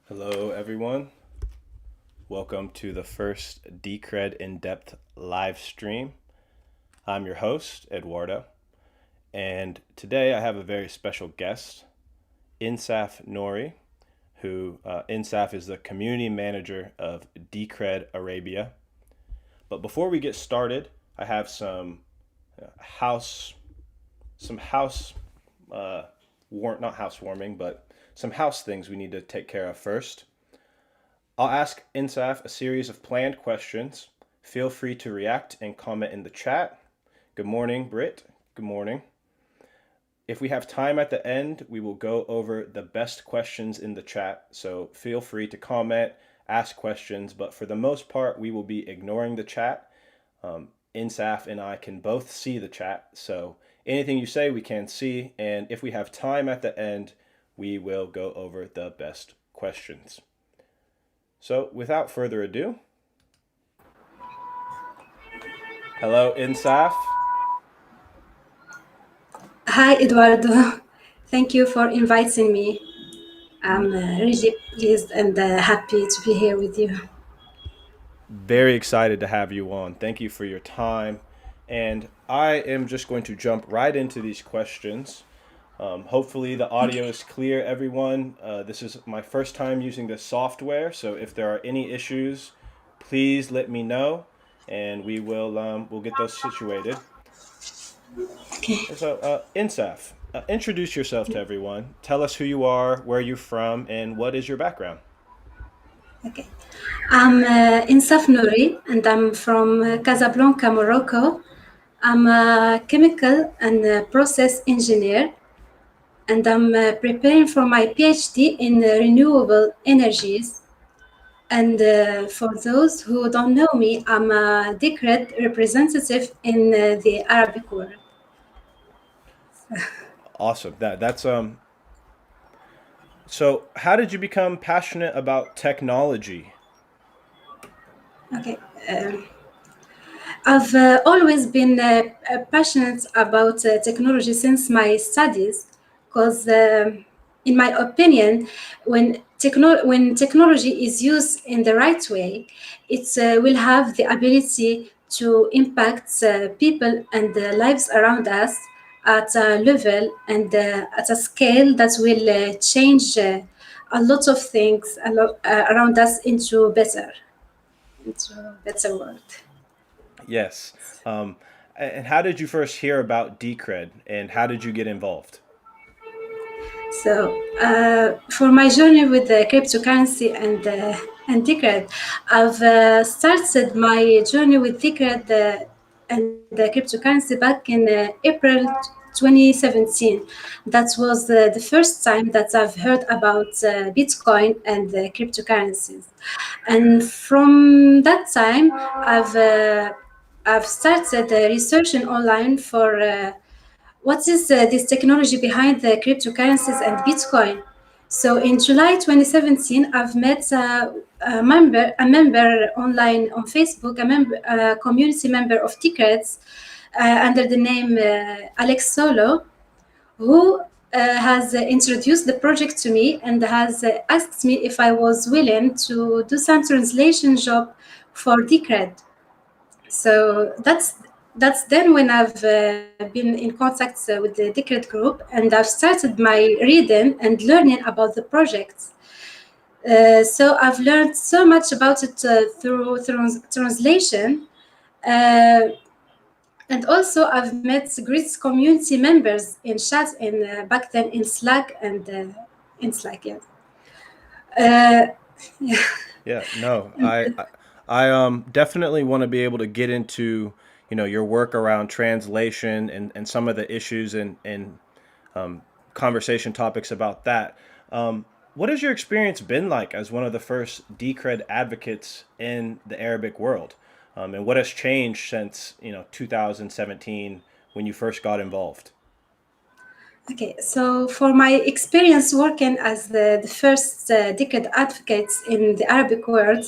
Hello, everyone. Welcome to the first Decred In Depth live stream. I'm your host, Eduardo, and today I have a very special guest, Insaf Nori, who Insaf is the community manager of Decred Arabia. But before we get started, I have house, some house, not housewarming, but some house things we need to take care of first. I'll ask Insaf a series of planned questions. Feel free to react and comment in the chat. Good morning, Britt. Good morning. If we have time at the end, we will go over the best questions in the chat. So feel free to comment, ask questions, but for the most part, we will be ignoring the chat. Insaf and I can both see the chat. So anything you say, we can see. And if we have time at the end, we will go over the best questions. So without further ado, hello, Insaf. Hi, Eduardo. Thank you for inviting me. I'm really pleased and happy to be here with you. Very excited to have you on. Thank you for your time. And I am just going to jump right into these questions. Hopefully the audio Okay. is clear, everyone. This is my first time using this software, so if there are any issues, please let me know, and we'll get those situated. Okay. So, Insaf, introduce yourself to everyone. Tell us who you are, where you're from, and what is your background. Okay. I'm Insaf Nori, and I'm from Casablanca, Morocco. I'm a chemical and process engineer, and I'm preparing for my PhD in renewable energies. And for those who don't know me, I'm a decret representative in the Arabic world. Awesome. That's. So, how did you become passionate about technology? Okay. I've always been passionate about technology since my studies, because, in my opinion, when technology is used in the right way, it will have the ability to impact people and the lives around us at a level and at a scale that will change a lot of things around us into better world. Yes. Um, and how did you first hear about Decred, and how did you get involved? So, for my journey with the cryptocurrency and Decred, I've started my journey with Decred and the cryptocurrency back in April 2017. That was the first time that I've heard about Bitcoin and cryptocurrencies, and from that time, I've started researching online for. What is this technology behind the cryptocurrencies and Bitcoin? So in July 2017, I've met a member online on Facebook, a community member of Tickets under the name Alex Solo, who has introduced the project to me and has asked me if I was willing to do some translation job for Decred. So that's then when I've been in contact with the Decred group, and I've started my reading and learning about the project. So I've learned so much about it through translation, uh, and also I've met great community members in chat in back then in Slack and in Slack. Yeah. Uh, yeah. Yeah, no, I definitely want to be able to get into your work around translation and some of the issues and conversation topics about that. What has your experience been like as one of the first Decred advocates in the Arabic world, and what has changed since 2017 when you first got involved? Okay, so for my experience working as the first decade advocate in the Arabic world,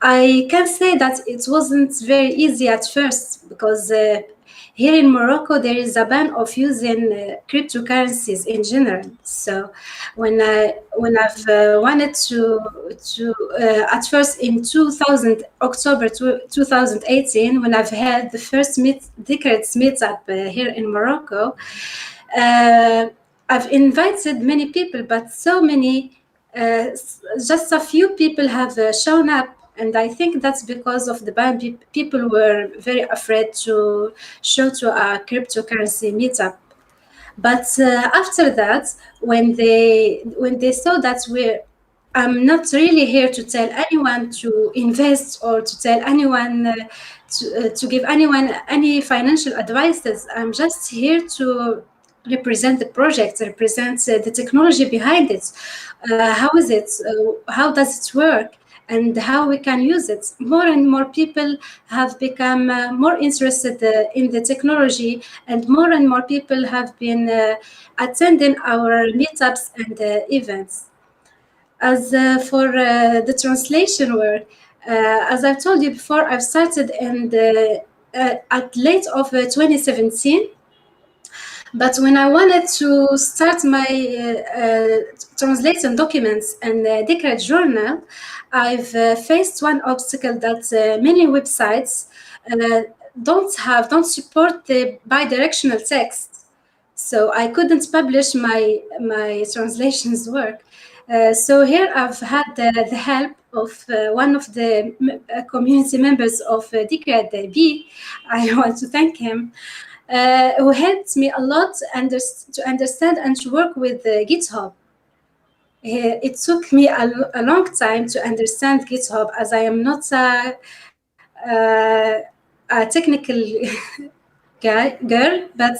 I can say that it wasn't very easy at first because Here in Morocco, there is a ban of using cryptocurrencies in general. So when I've wanted at first in 2000 October 2018, when I've had the first decades meetup here in Morocco, uh, I've invited many people, but so many, just a few people have shown up. And I think that's because of the ban. People were very afraid to show to a cryptocurrency meetup. But after that, when they saw that I'm not really here to tell anyone to invest or to tell anyone to give anyone any financial advices. I'm just here to represent the project, represent the technology behind it. How is it? How does it work? And how we can use it. More and more people have become more interested in the technology, and more people have been attending our meetups and events. As for the translation work, as I've told you before, I've started at late of 2017. But when I wanted to start my translation documents and decade journal, I've faced one obstacle that many websites uh, don't support the bi-directional text. So I couldn't publish my translations work. So here I've had the help of one of the community members of Decred B. I want to thank him, who helped me a lot to understand and to work with GitHub. It took me a long time to understand GitHub, as I am not a technical girl, but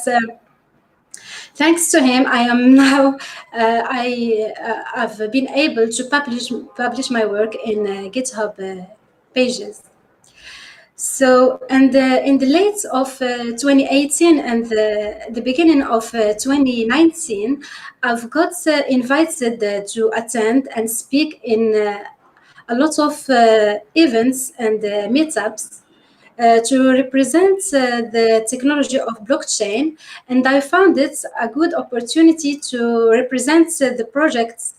thanks to him, I am now I've been able to publish my work in GitHub pages. So, and in the late of 2018 and the beginning of 2019, I've got invited to attend and speak in a lot of events and meetups to represent the technology of blockchain. And I found it a good opportunity to represent the projects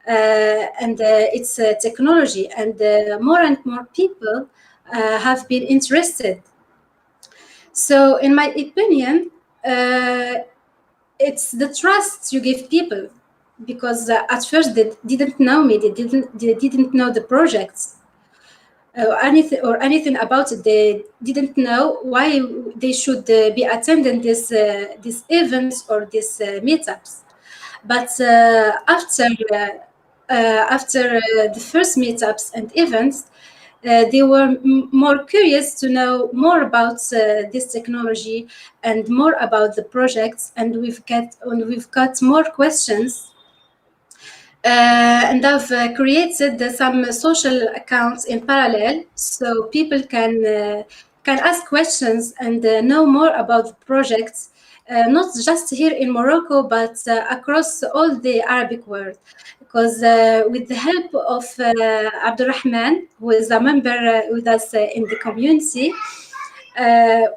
and its technology, and more and more people have been interested. So, in my opinion, it's the trust you give people, because at first they didn't know me, they didn't know the projects anything about it. They didn't know why they should be attending these events or these meetups. But after the first meetups and events, they were more curious to know more about this technology and more about the projects, and we've got more questions. And I've created some social accounts in parallel, so people can ask questions and know more about the projects, not just here in Morocco, but across all the Arabic world. Because with the help of Abdurrahman, who is a member with us in the community,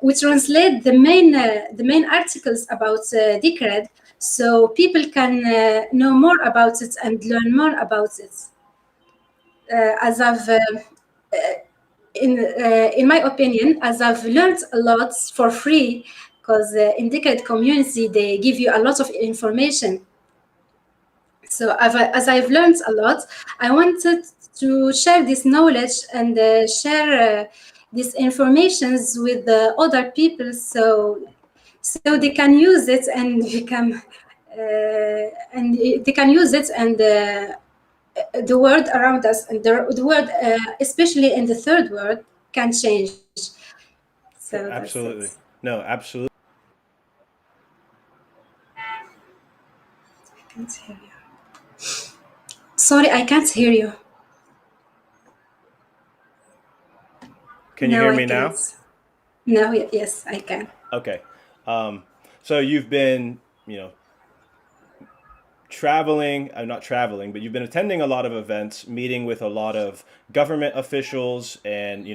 we translate the main articles about Decred, so people can know more about it and learn more about it. As I've in my opinion, as I've learned a lot for free, because in Decred community they give you a lot of information. So as I've learned a lot, I wanted to share this knowledge and share these informations with the other people, so they can use it and become and they can use it, and the world around us and the world, especially in the third world, can change. So that's it. Absolutely. No, absolutely. I can't hear you. Sorry, I can't hear you. Can you No, hear I me now? can't. No, yes, I can. Okay. So you've been, traveling, not traveling, but you've been attending a lot of events, meeting with a lot of government officials and,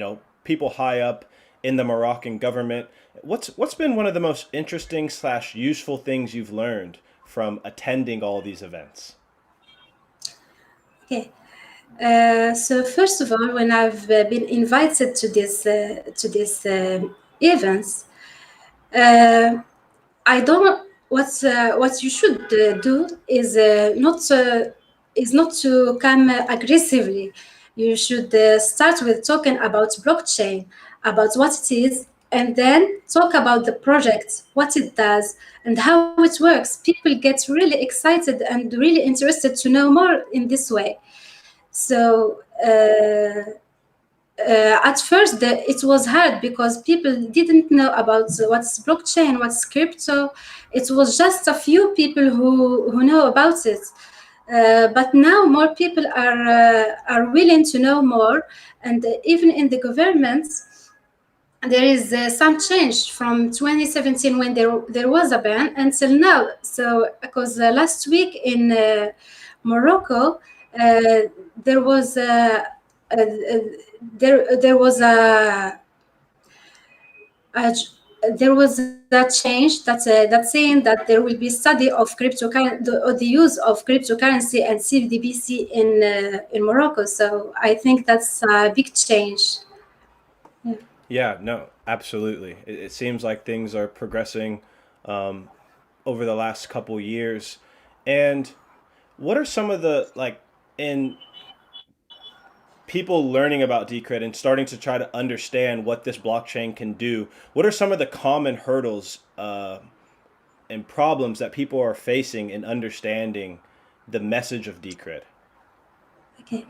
people high up in the Moroccan government. What's been one of the most interesting slash useful things you've learned from attending all these events? Okay. So first of all, when I've been invited to this events, uh, I don't. What you should do is not to come aggressively. You should start with talking about blockchain, about what it is, and then talk about the project, what it does, and how it works. People get really excited and really interested to know more in this way. So at first it was hard because people didn't know about what's blockchain, what's crypto. It was just a few people who know about it. But now more people are willing to know more, and even in the government there is some change from 2017 when there was a ban until now. So because last week in Morocco uh, there was there was a there was a change that's saying that there will be study of the use of cryptocurrency and CBDC in Morocco. So I think that's a big change. Yeah. Yeah, no, absolutely. It seems like things are progressing um, over the last couple years. And what are some of the like in people learning about Decred and starting to try to understand what this blockchain can do? What are some of the common hurdles and problems that people are facing in understanding the message of Decred? Okay.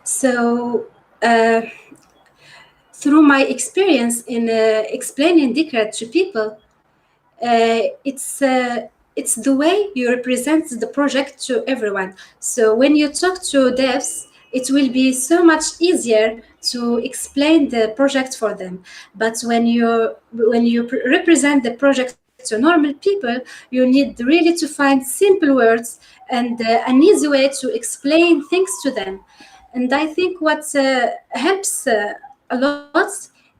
So uh, through my experience in explaining Decred to people, it's the way you represent the project to everyone. So when you talk to devs, it will be so much easier to explain the project for them. But when you represent the project to normal people, you need really to find simple words and an easy way to explain things to them. And I think what helps a lot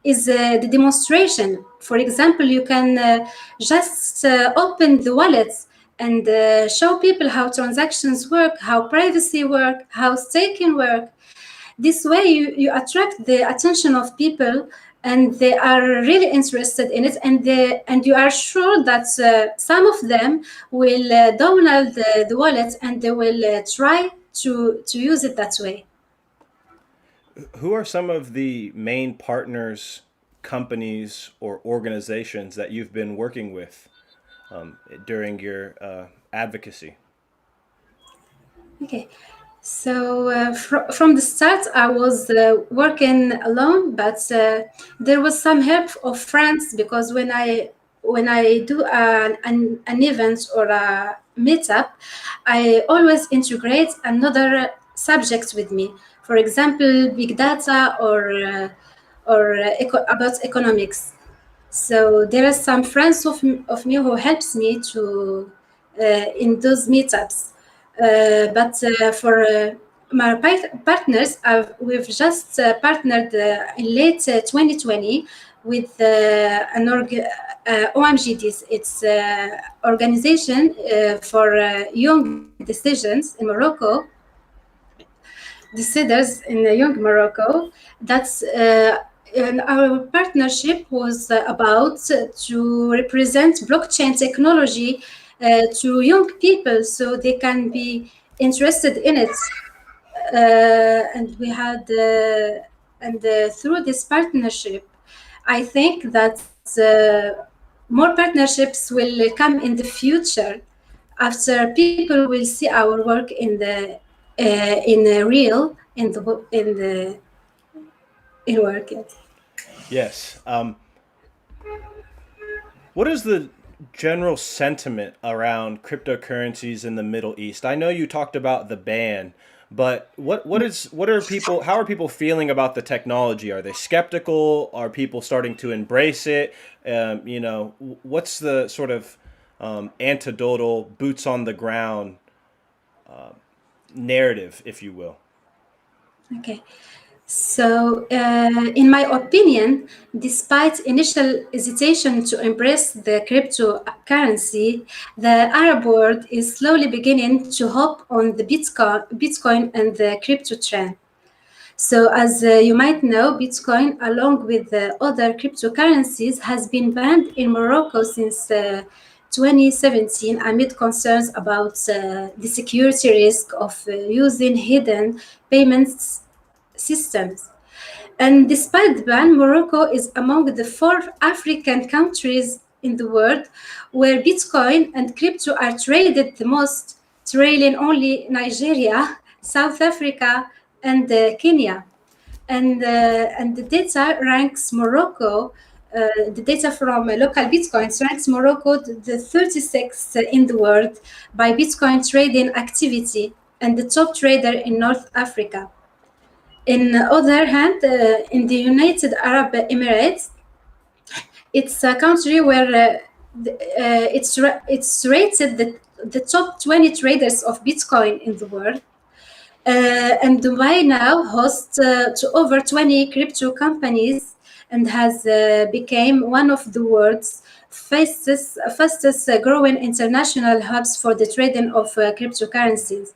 is the demonstration. For example, you can just open the wallets and show people how transactions work, how privacy work, how staking work. This way you attract the attention of people and they are really interested in it, and you are sure that some of them will download the wallet and they will try to use it that way. Who are some of the main partners, companies, or organizations that you've been working with during your advocacy? Okay. So from the start, I was working alone, but there was some help of friends because when I do an event or a meetup, I always integrate another subject with me. For example, big data or about economics. So there are some friends of me who helps me to in those meetups. But for my partners, we've just partnered in late 2020 with OMGDs. It's organization for young decisions in Morocco, deciders in young Morocco. That's and our partnership was about to represent blockchain technology to young people so they can be interested in it. And we had and through this partnership, I think that more partnerships will come in the future after people will see our work in the real in the in work. Yes. What is the general sentiment around cryptocurrencies in the Middle East? I know you talked about the ban, but what are people how are people feeling about the technology? Are they skeptical? Are people starting to embrace it? What's the sort of anecdotal boots on the ground narrative, if you will? Okay. So, in my opinion, despite initial hesitation to embrace the cryptocurrency, the Arab world is slowly beginning to hop on the Bitcoin and the crypto trend. So, as you might know, Bitcoin, along with other cryptocurrencies, has been banned in Morocco since 2017 amid concerns about the security risk of using hidden payments systems. And despite the ban, Morocco is among the 4 African countries in the world where Bitcoin and crypto are traded the most, trailing only Nigeria, South Africa, and Kenya. And the data ranks Morocco. The data from local Bitcoins ranks Morocco the 36th in the world by Bitcoin trading activity and the top trader in North Africa. In the other hand, in the United Arab Emirates, it's a country where it's rated the top 20 traders of Bitcoin in the world. And Dubai now hosts to over 20 crypto companies and has become one of the world's fastest growing international hubs for the trading of cryptocurrencies.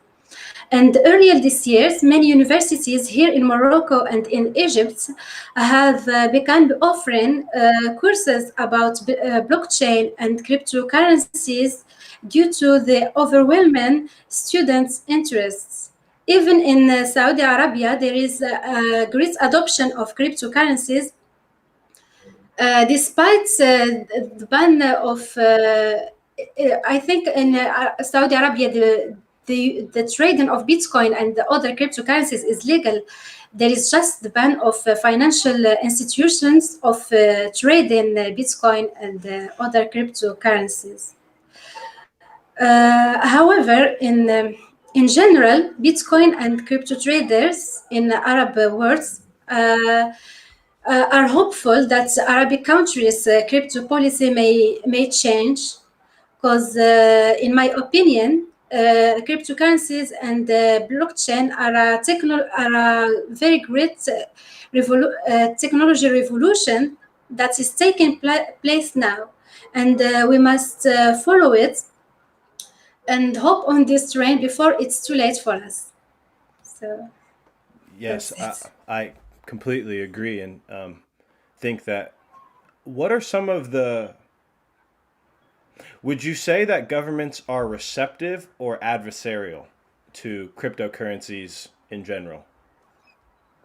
And earlier this year, many universities here in Morocco and in Egypt have begun offering courses about blockchain and cryptocurrencies due to the overwhelming students' interests. Even in Saudi Arabia, there is a great adoption of cryptocurrencies despite the ban of, I think in Saudi Arabia, the trading of Bitcoin and the other cryptocurrencies is legal. There is just the ban of financial institutions of trading Bitcoin and other cryptocurrencies. However, in general, Bitcoin and crypto traders in Arab worlds are hopeful that Arabic countries' crypto policy may change, because, in my opinion, cryptocurrencies and blockchain are a very great technology revolution that is taking place now, and we must follow it and hop on this train before it's too late for us. So Yes, that's it. I completely agree, and think that. What are some of the? Would you say that governments are receptive or adversarial to cryptocurrencies in general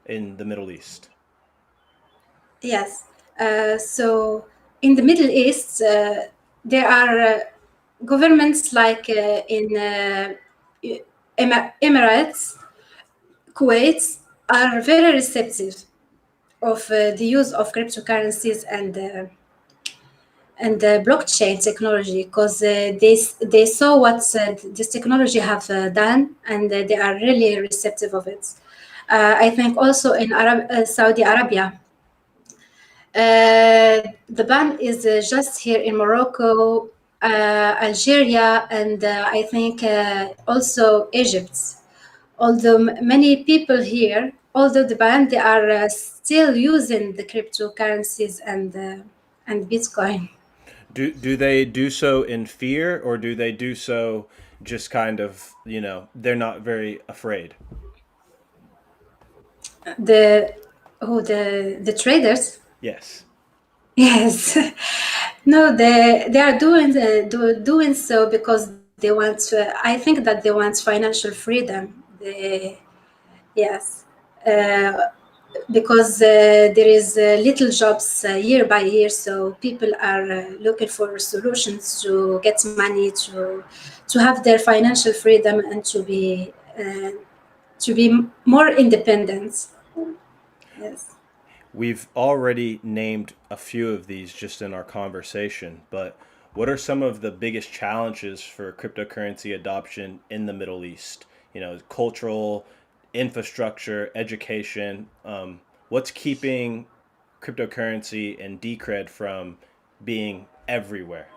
in the Middle East? Yes. So in the Middle East, there are governments like in Emirates, Kuwait are very receptive of the use of cryptocurrencies and blockchain technology, because they saw what this technology have done, and they are really receptive of it. I think also in Saudi Arabia, the ban is just here in Morocco, Algeria, and I think also Egypt. Although many people here, although the ban, they are still using the cryptocurrencies and Bitcoin. Do they do so in fear, or do they do so just kind of, they're not very afraid? The the traders. Yes. Yes. No, they are doing so because they want I think that they want financial freedom. Yes. Uh, because there is little jobs year by year, so people are looking for solutions to get money to have their financial freedom and to be more independent. Yes. We've already named a few of these just in our conversation, but what are some of the biggest challenges for cryptocurrency adoption in the Middle East? Cultural, infrastructure, education. What's keeping cryptocurrency and Decred from being everywhere?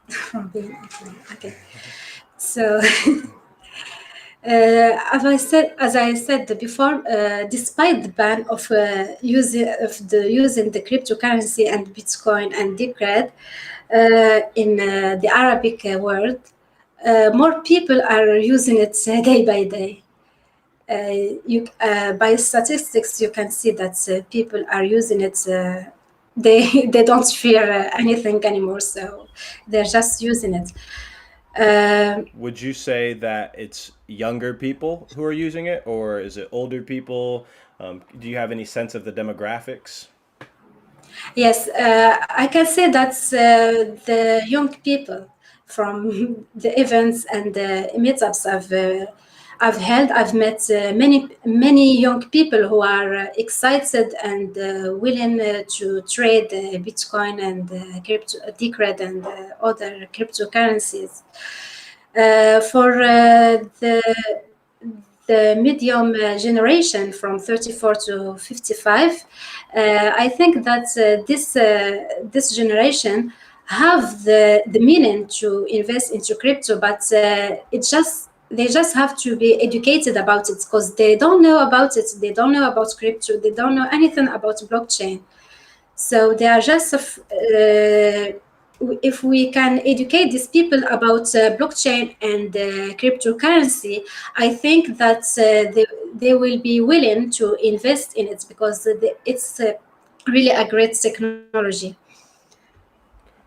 From being okay. So As I said before, despite the ban of using the cryptocurrency and Bitcoin and Decred in the Arabic world, more people are using it day by day. By statistics, you can see that people are using it. They don't fear anything anymore, so they're just using it. Would you say that it's younger people who are using it, or is it older people? Do you have any sense of the demographics? Yes, I can say that the young people from the events and the meetups I've held, I've met many young people who are excited and willing to trade Bitcoin and crypto, Decred and other cryptocurrencies. For the medium generation from 34 to 55, I think that this generation have the meaning to invest into crypto, but they just have to be educated about it because they don't know about it. They don't know about crypto. They don't know anything about blockchain. So they are just if we can educate these people about blockchain and cryptocurrency, I think that they will be willing to invest in it because it's really a great technology.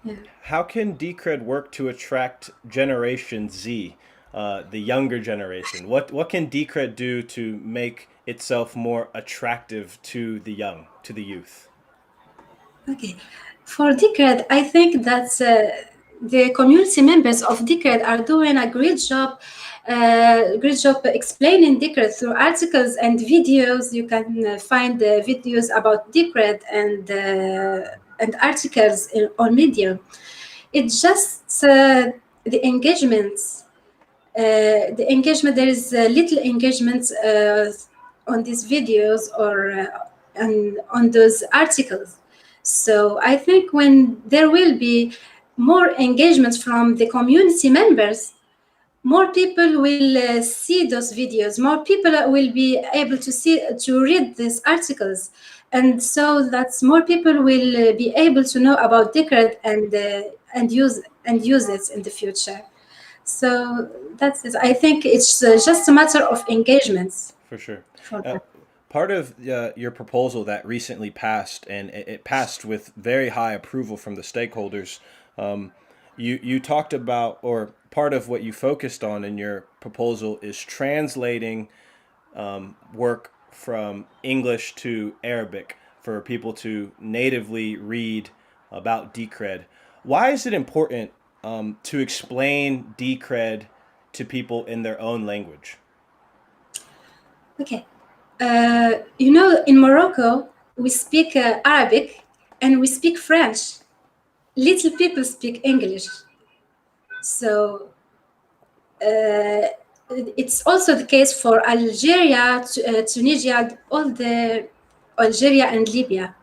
Yeah. How can Decred work to attract Generation Z, the younger generation? What can Decred do to make itself more attractive to the young, to the youth? Okay. For Decred, I think that the community members of Decred are doing a great job explaining Decred through articles and videos. You can find videos about Decred and articles on Medium. It's just the engagement. There is little engagement on these videos or on those articles. So I think when there will be more engagement from the community members, more people will see those videos, more people will be able to read these articles, and so that more people will be able to know about Decred and use it in the future. So that's it. I think it's just a matter of engagements For sure. for Uh, that. Part of your proposal that recently passed, and it passed with very high approval from the stakeholders, um, you talked about, or part of what you focused on in your proposal is translating work from English to Arabic for people to natively read about Decred. Why is it important to explain Decred to people in their own language? Okay. In Morocco, we speak Arabic and we speak French. Little people speak English. So it's also the case for Algeria, Tunisia, all the Algeria and Libya.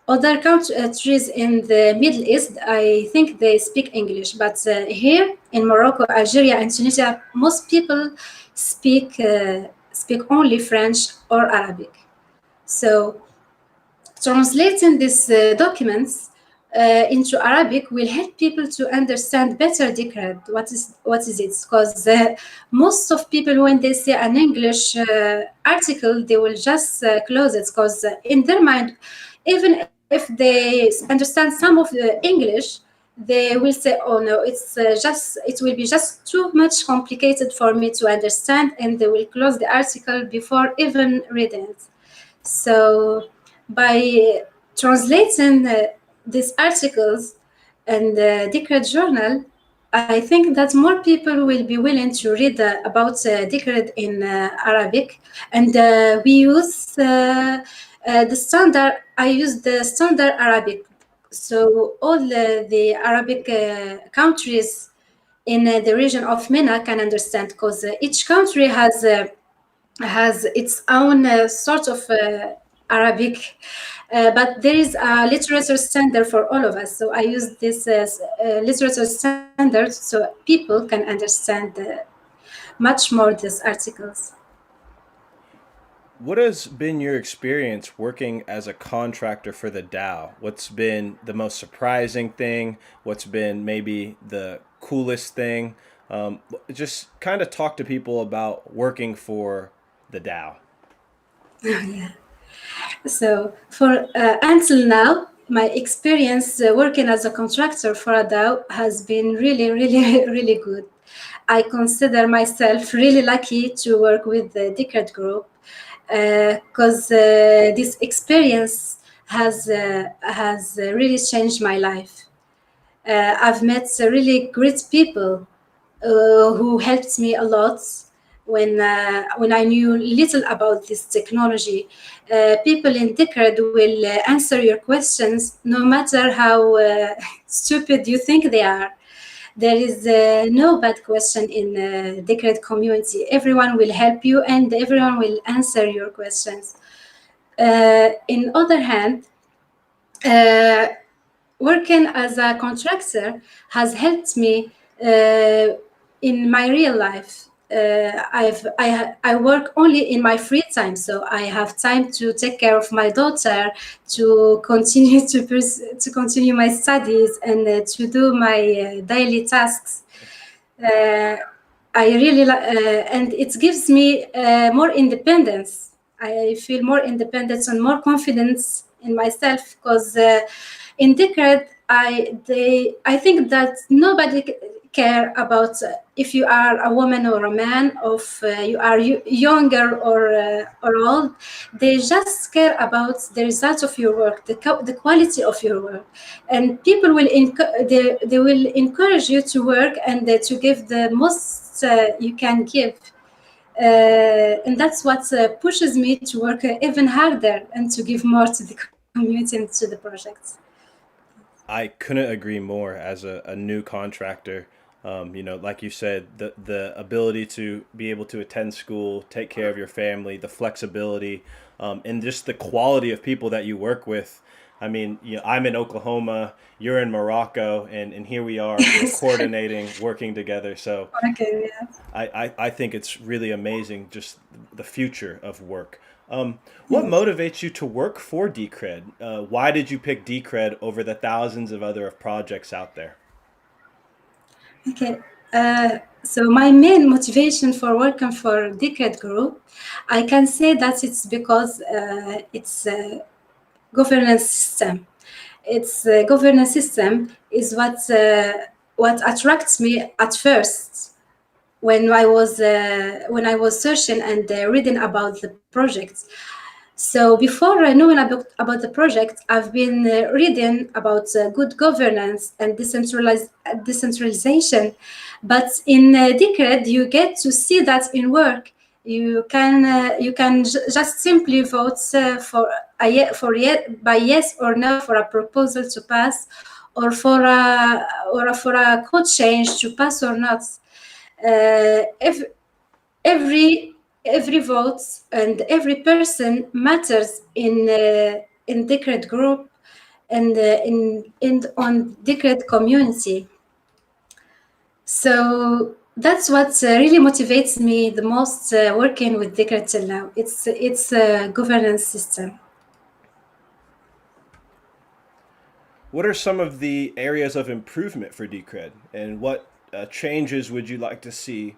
Other countries in the Middle East, I think they speak English, but here in Morocco, Algeria, and Tunisia, most people speak only French or Arabic. So translating these documents into Arabic will help people to understand better Decred. What is it? Because most of people, when they see an English article, they will just close it because in their mind, even if they understand some of the English, they will say, "Oh no, it will be just too much complicated for me to understand," and they will close the article before even reading it. So by translating these articles and the Decred journal, I think that more people will be willing to read about Decred in Arabic, and we use the standard. I use the standard Arabic, so all the Arabic countries in the region of MENA can understand, because each country has its own sort of Arabic, but there is a literature standard for all of us. So I use this literature standard so people can understand much more these articles. What has been your experience working as a contractor for the DAO? What's been the most surprising thing? What's been maybe the coolest thing? Just kind of talk to people about working for the DAO. Yeah. So for until now, my experience working as a contractor for a DAO has been really, really, really good. I consider myself really lucky to work with the Decred Group because this experience has really changed my life. I've met really great people who helped me a lot when I knew little about this technology. People in Decred will answer your questions no matter how stupid you think they are. There is no bad question in the Decred community. Everyone will help you and everyone will answer your questions. In other hand, uh, working as a contractor has helped me in my real life. I work only in my free time, so I have time to take care of my daughter, to continue to continue my studies, and to do my daily tasks. Uh, I really and it gives me more independence. I feel more independence and more confidence in myself because in Decred, I think that nobody care about if you are a woman or a man, or if you are younger or old. They just care about the results of your work, the quality of your work, and people will they will encourage you to work and to give the most you can give. And that's what pushes me to work even harder and to give more to the community and to the projects. I couldn't agree more as a new contractor. Like you said, the ability to be able to attend school, take care of your family, the flexibility, and just the quality of people that you work with. I mean, I'm in Oklahoma, you're in Morocco, and here we are, Yes. coordinating, working together. So Okay, yeah. I think it's really amazing, just the future of work. What motivates you to work for Decred? Why did you pick Decred over the thousands of other projects out there? Okay. So my main motivation for working for Decred Group, I can say that it's because it's a governance system. Its governance system is what attracts me at first when I was searching and reading about the project. So before knowing about the project, I've been reading about good governance and decentralization. But in Decred, you get to see that in work. Just simply vote by yes or no for a proposal to pass, or for a code change to pass or not. If every vote and every person matters in Decred group and in on Decred community. So that's what really motivates me the most working with Decred till now. It's a governance system. What are some of the areas of improvement for Decred, and what changes would you like to see,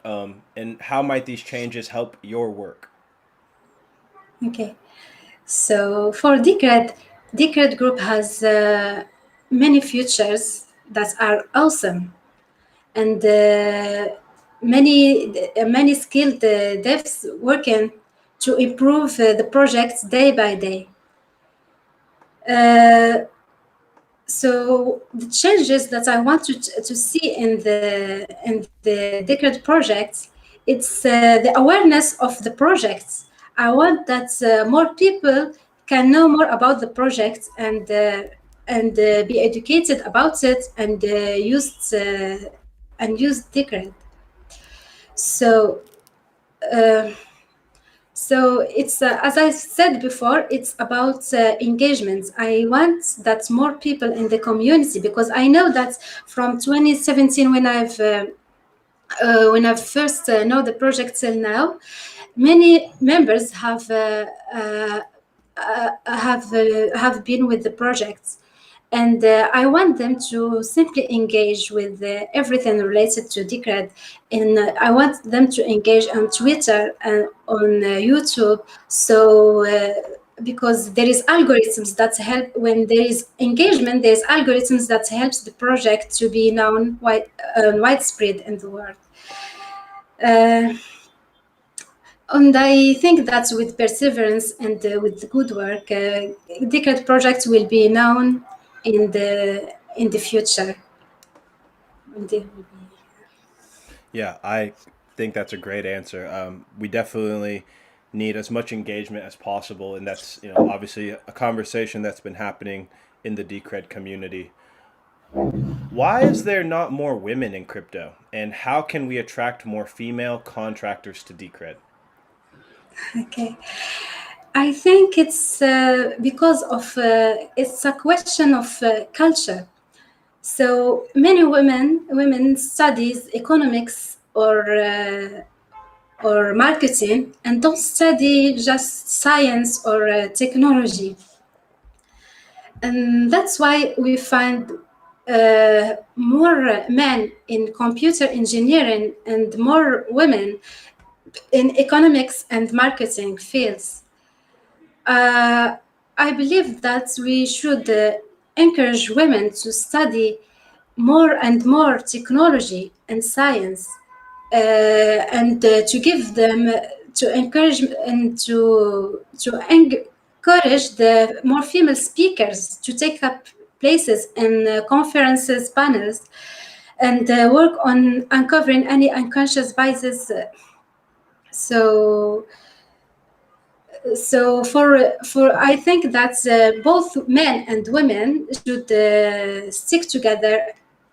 and how might these changes help your work? Okay. So for Decred group has many features that are awesome, and many skilled devs working to improve the projects day by day. Uh, so the changes that I want to see in the Decred projects, it's the awareness of the projects. I want that more people can know more about the project and be educated about it and use Decred. So uh, so it's as I said before, it's about engagement. I want that more people in the community, because I know that from 2017, when I first know the project till now, many members have been with the projects, and I want them to simply engage with everything related to Decred. And I want them to engage on Twitter and on YouTube. So because there is algorithms that help when there is engagement, there's algorithms that helps the project to be known widespread in the world. Uh, and I think that with perseverance and with good work, Decred projects will be known in the future. Yeah, I think that's a great answer. We definitely need as much engagement as possible, and that's obviously a conversation that's been happening in the Decred community. Why is there not more women in crypto, and how can we attract more female contractors to Decred? Okay. I think it's because of it's a question of culture. So many women studies economics or marketing and don't study just science or technology. And that's why we find more men in computer engineering and more women in economics and marketing fields. Uh, I believe that we should encourage women to study more and more technology and science, and to give them to encourage and to encourage the more female speakers to take up places in conferences, panels, and work on uncovering any unconscious biases. So for I think that both men and women should stick together,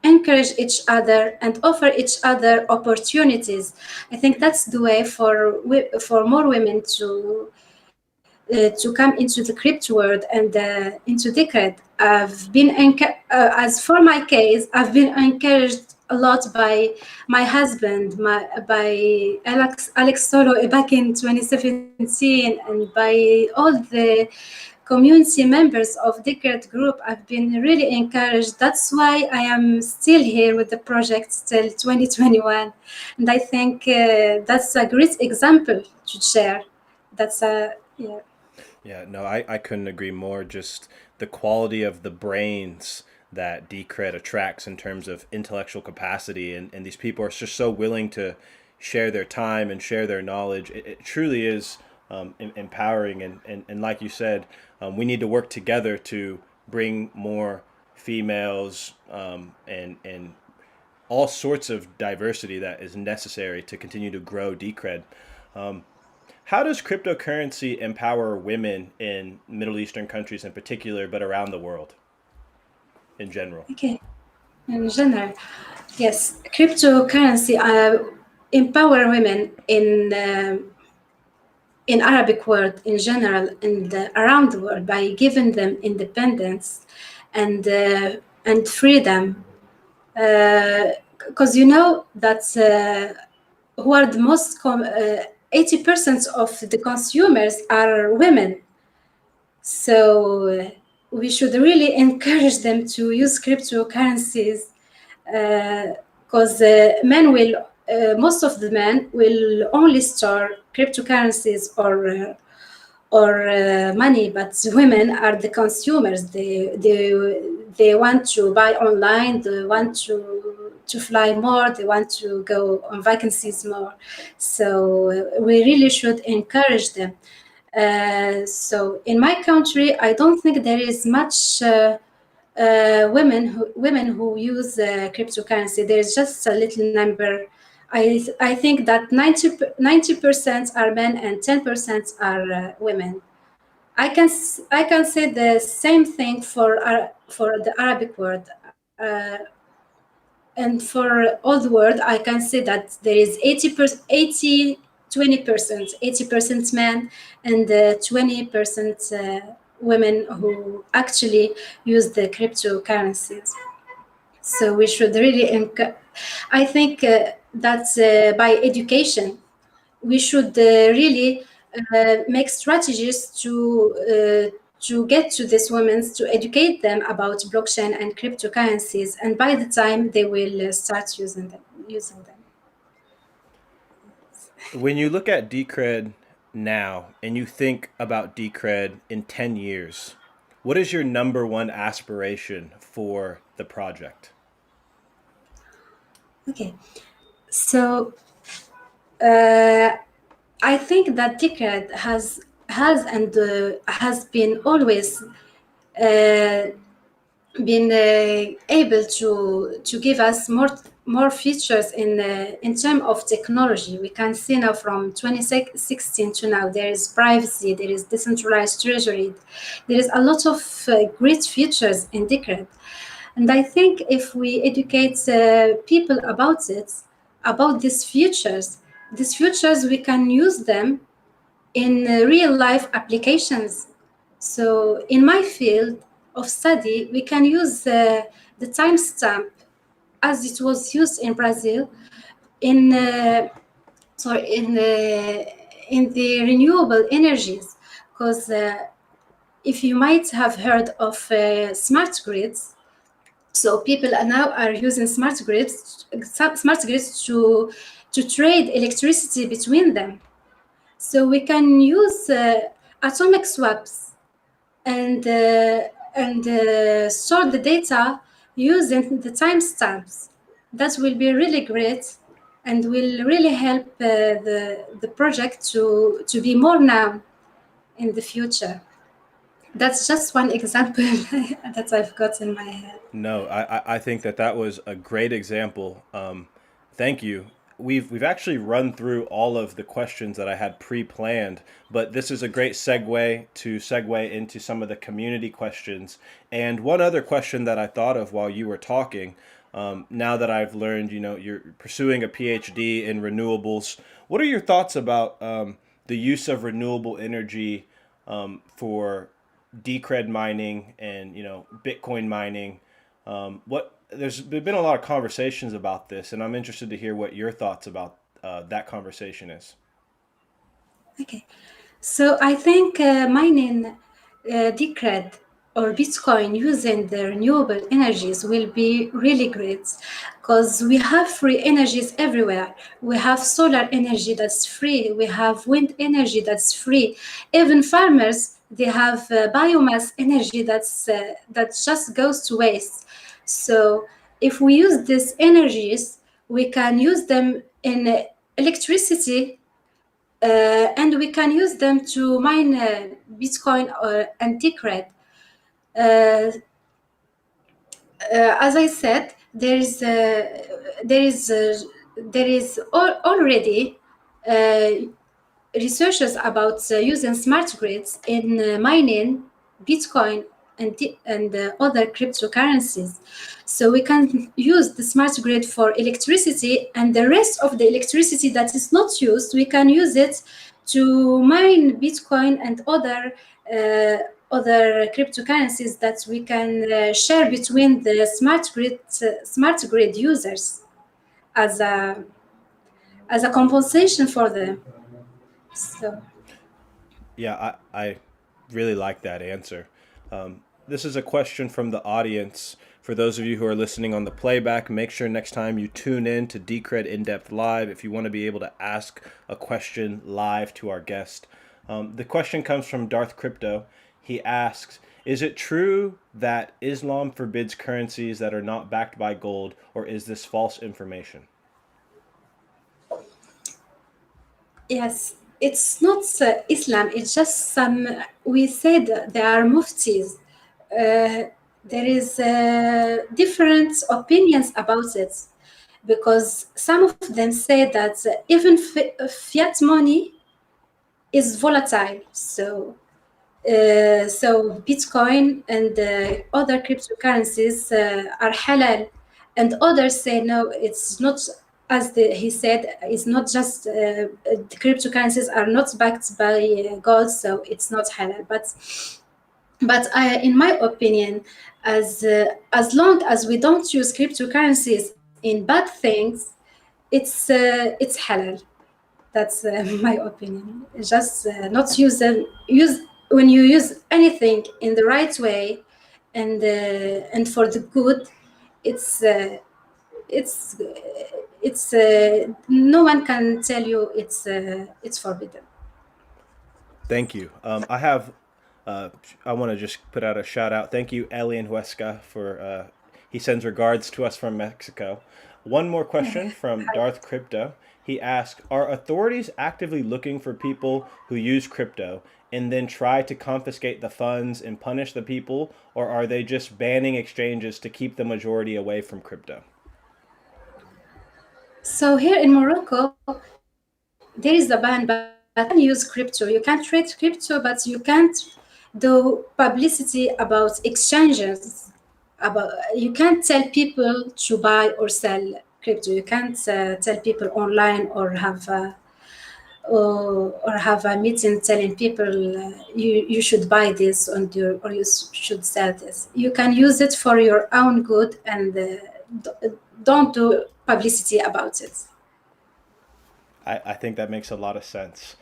encourage each other, and offer each other opportunities. I think that's the way for more women to come into the crypto world and into Decred. As for my case, I've been encouraged a lot by my husband, by Alex Solo back in 2017, and by all the community members of Decred group. I've been really encouraged. That's why I am still here with the project till 2021, and I think that's a great example to share. That's a yeah. Yeah, no, I couldn't agree more. Just the quality of the brains that Decred attracts in terms of intellectual capacity, and these people are just so willing to share their time and share their knowledge. It truly is empowering, and like you said, we need to work together to bring more females and all sorts of diversity that is necessary to continue to grow Decred. Um, how does cryptocurrency empower women in Middle Eastern countries in particular, but around the world in general? Okay. In general, yes, cryptocurrency empower women in Arabic world in general and around the world by giving them independence and freedom. Because you know that who are the 80% of the consumers are women. So we should really encourage them to use cryptocurrencies because most of the men will only store cryptocurrencies or money, but women are the consumers. They want to buy online. They want to fly more. They want to go on vacancies more. So we really should encourage them. So in my country, I don't think there is much women who use cryptocurrency. There's just a little number. I think that 90% are men and 10% are women. I can say the same thing for the Arabic word. And for all the world, I can say that there is 20%, 80% men and 20% women who actually use the cryptocurrencies. So we should really I think that by education we should really make strategies to get to these women, to educate them about blockchain and cryptocurrencies, and by the time they will start using them. When you look at Decred now and you think about Decred in 10 years, what is your number one aspiration for the project? Okay, so uh, I think that Decred has been always uh, been able to give us more features in terms of technology. We can see now from 2016 to now there is privacy, there is decentralized treasury, there is a lot of great features in Decred. And I think if we educate people about it, about these futures we can use them in real life applications. So in my field of study, we can use the timestamp as it was used in Brazil in in the renewable energies, because if you might have heard of smart grids, so people are now using smart grids to trade electricity between them. So we can use atomic swaps and store the data using the timestamps. That will be really great and will really help the project to be more known in the future. That's just one example that I've got in my head. No, I think that that was a great example. Thank you. We've actually run through all of the questions that I had pre-planned, but this is a great segue into some of the community questions. And one other question that I thought of while you were talking, now that I've learned, you're pursuing a PhD in renewables. What are your thoughts about the use of renewable energy for Decred mining and Bitcoin mining? What there's been a lot of conversations about this, and I'm interested to hear what your thoughts about that conversation is. Okay. So I think mining Decred or Bitcoin using the renewable energies will be really great, because we have free energies everywhere. We have solar energy that's free. We have wind energy that's free. Even farmers, they have biomass energy that just goes to waste. So if we use these energies, we can use them in electricity, and we can use them to mine Bitcoin and Decred. Uh, as I said, there is already uh, researchers about using smart grids in mining Bitcoin and other cryptocurrencies. So we can use the smart grid for electricity, and the rest of the electricity that is not used, we can use it to mine Bitcoin and other cryptocurrencies that we can share between the smart grid users as a compensation for them. So. Yeah, I really like that answer. This is a question from the audience. For those of you who are listening on the playback, make sure next time you tune in to Decred In Depth Live if you want to be able to ask a question live to our guest. The question comes from Darth Crypto. He asks, is it true that Islam forbids currencies that are not backed by gold, or is this false information? Yes, it's not Islam. It's just some. We said there are muftis. There is different opinions about it, because some of them say that even fiat money is volatile. So Bitcoin and other cryptocurrencies are halal, and others say no, it's not. As he said, it's not just the cryptocurrencies are not backed by gold, so it's not halal. But in my opinion, as long as we don't use cryptocurrencies in bad things, it's halal. That's my opinion. Just not use when you use anything in the right way, and for the good. It's it's it's no one can tell you it's forbidden. Thank you. I want to just put out a shout out. Thank you, Elian Huesca, for he sends regards to us from Mexico. One more question from Darth Crypto. He asked, "Are authorities actively looking for people who use crypto and then try to confiscate the funds and punish the people, or are they just banning exchanges to keep the majority away from crypto?" So here in Morocco, there is a ban, but you can use crypto. You can trade crypto, but you can't do publicity about exchanges. About you can't tell people to buy or sell crypto. You can't tell people online or have a meeting telling people you should buy this or you should sell this. You can use it for your own good and don't do publicity about it. I think that makes a lot of sense.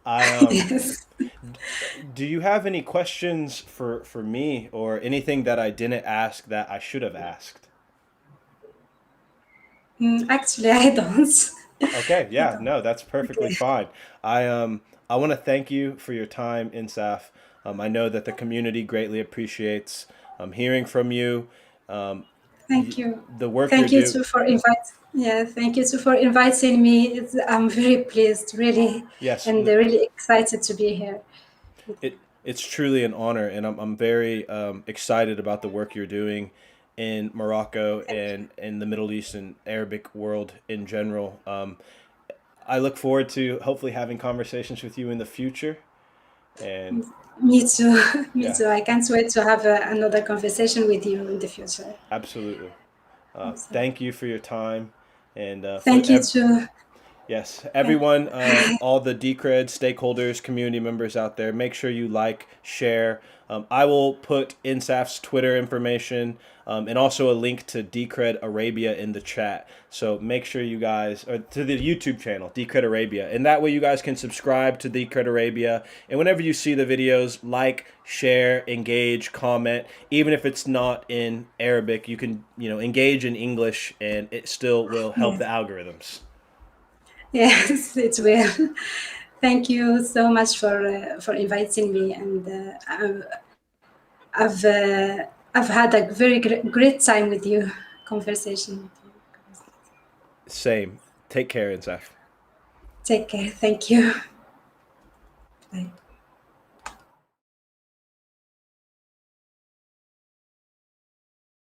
I Yes. Do you have any questions for me or anything that I didn't ask that I should have asked? Actually, I don't. Okay, I yeah, don't. no, that's perfectly Okay. fine. I want to thank you for your time, Insaf. I know that the community greatly appreciates hearing from you. Um, Thank you. the work you're Thank you doing. too for invite. Yeah, thank you too for inviting me. I'm very pleased, really, Yes, and really excited to be here. it's truly an honor, and I'm very excited about the work you're doing in Morocco Thank and in the Middle East and Arabic world in general. I look forward to hopefully having conversations with you in the future. And you. Me too. Me yeah, too. I can't wait to have another conversation with you in the future. absolutely. So, Thank you for your time and thank you too. yes, Thank, everyone, all the Decred stakeholders, community members out there, make sure you like, share. I will put Insaf's Twitter information and also a link to Decred Arabia in the chat. So make sure you guys, or to the YouTube channel, Decred Arabia. And that way you guys can subscribe to Decred Arabia. And whenever you see the videos, like, share, engage, comment. Even if it's not in Arabic, you can, engage in English and it still will help the yes. algorithms. Yes, it will. Thank you so much for inviting me, and I've uh, I've had a very great time with you, conversation. Same. Take care, Insaf. Take care. Thank you. Bye.